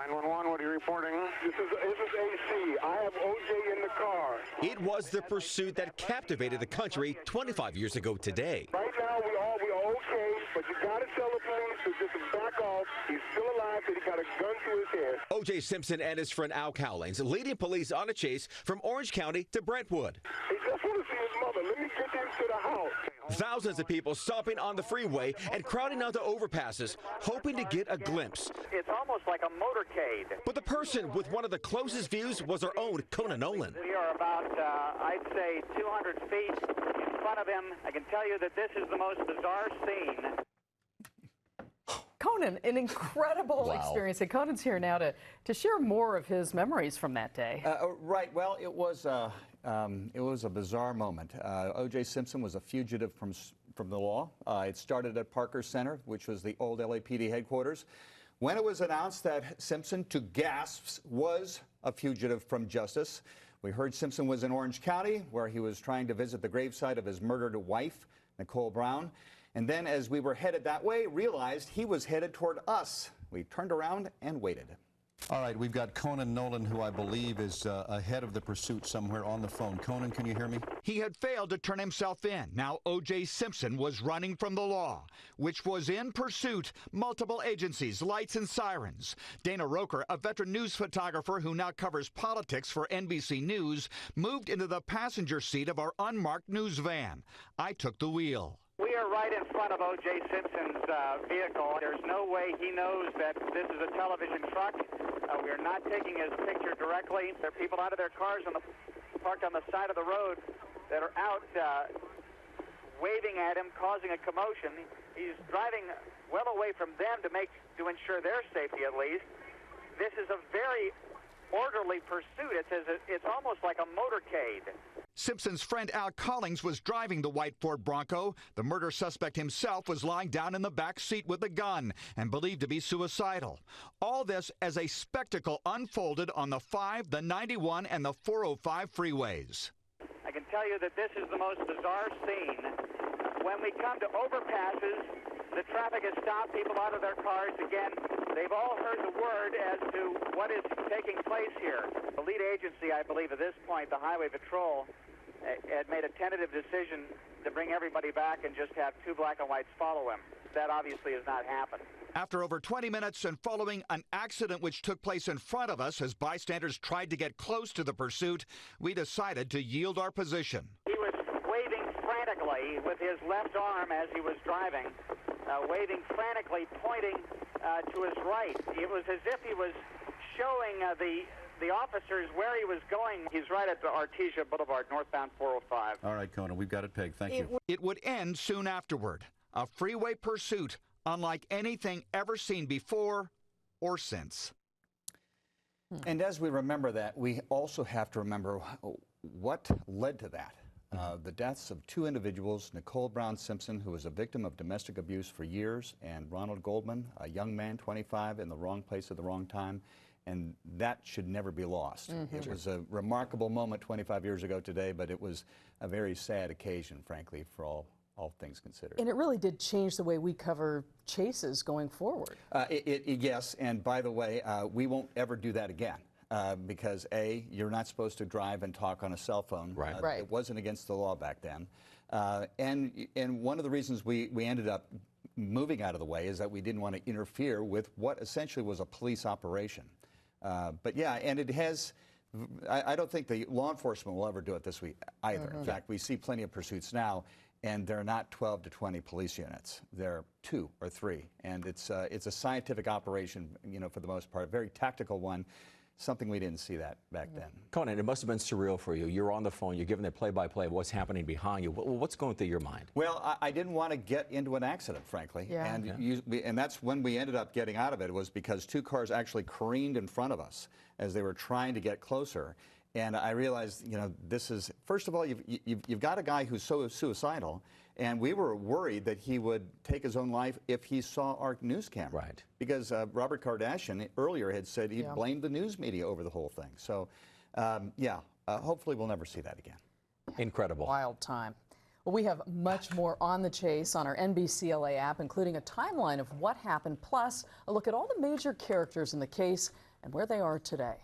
911, what are you reporting? This is AC. I have OJ in the car. It was the pursuit that captivated the country 25 years ago today. Right now, we are okay, but you got to tell the police to just back off. He's still alive, but he got a gun to his head. O.J. Simpson and his friend Al Cowlings leading police on a chase from Orange County to Brentwood. He just want to see his mother. Let me get him to the house. Thousands of people stopping on the freeway and crowding onto overpasses, hoping to get a glimpse. It's almost like a motorcade. But the person with one of the closest views was our own Conan Nolan. We are about, I'd say, 200 feet in front of him. I can tell you that this is the most bizarre scene. Conan, an incredible experience. And Conan's here now to share more of his memories from that day. Right. Well, it was a bizarre moment. O.J. Simpson was a fugitive from the law. It started at Parker Center, which was the old LAPD headquarters. When it was announced that Simpson, to gasps, was a fugitive from justice, we heard Simpson was in Orange County, where he was trying to visit the gravesite of his murdered wife, Nicole Brown. And then as we were headed that way, realized he was headed toward us. We turned around and waited. All right, we've got Conan Nolan, who I believe is ahead of the pursuit somewhere on the phone. Conan, can you hear me? He had failed to turn himself in. Now O.J. Simpson was running from the law, which was in pursuit. Multiple agencies, lights and sirens. Dana Roker, a veteran news photographer who now covers politics for NBC News, moved into the passenger seat of our unmarked news van. I took the wheel. We are right in front of O.J. Simpson's vehicle. There's no way he knows that this is a television truck. We are not taking his picture directly. There are people out of their cars parked on the side of the road that are out waving at him, causing a commotion. He's driving well away from them to ensure their safety, at least. This is a very orderly pursuit. It's almost like a motorcade. Simpson's friend Al Cowlings was driving the white Ford Bronco. The murder suspect himself was lying down in the back seat with a gun and believed to be suicidal. All this as a spectacle unfolded on the 5, the 91, and the 405 freeways. I can tell you that this is the most bizarre scene. When we come to overpasses, the traffic has stopped, people out of their cars. Again, they've all heard the word as to what is taking place here. The lead agency, I believe, at this point, the Highway Patrol, had made a tentative decision to bring everybody back and just have 2 black and whites follow him. That obviously has not happened. After over 20 minutes and following an accident which took place in front of us as bystanders tried to get close to the pursuit, we decided to yield our position. He was waving frantically with his left arm as he was driving, waving frantically, pointing to his right. It was as if he was showing the officers where he was going. He's right at the Artesia Boulevard, northbound 405. All right, Conan, we've got it pegged. Thank you. It would end soon afterward. A freeway pursuit unlike anything ever seen before or since. And as we remember that, we also have to remember what led to that. The deaths of 2 individuals, Nicole Brown Simpson, who was a victim of domestic abuse for years, and Ronald Goldman, a young man, 25, in the wrong place at the wrong time. And that should never be lost. It was a remarkable moment 25 years ago today, but it was a very sad occasion, frankly, for all things considered. And it really did change the way we cover chases going forward. Yes, and by the way, we won't ever do that again. Because A, you're not supposed to drive and talk on a cell phone. Right. It wasn't against the law back then. And one of the reasons we ended up moving out of the way is that we didn't want to interfere with what essentially was a police operation. But yeah, and it has, I don't think the law enforcement will ever do it this way either. In fact, we see plenty of pursuits now, and they're not 12 to 20 police units. They're 2 or 3. And it's a scientific operation, for the most part, a very tactical one. Something we didn't see that back then. Conan, it must have been surreal for you. You're on the phone, you're giving the play-by-play of what's happening behind you. What's going through your mind? Well, I didn't want to get into an accident, frankly. Yeah. And that's when we ended up getting out of it, was because 2 cars actually careened in front of us as they were trying to get closer. And I realized, this is, first of all, you've got a guy who's so suicidal, and we were worried that he would take his own life if he saw our news camera. Right. Because Robert Kardashian earlier had said he blamed the news media over the whole thing. So, hopefully we'll never see that again. Incredible. Wild time. Well, we have much more on the chase on our NBCLA app, including a timeline of what happened, plus a look at all the major characters in the case and where they are today.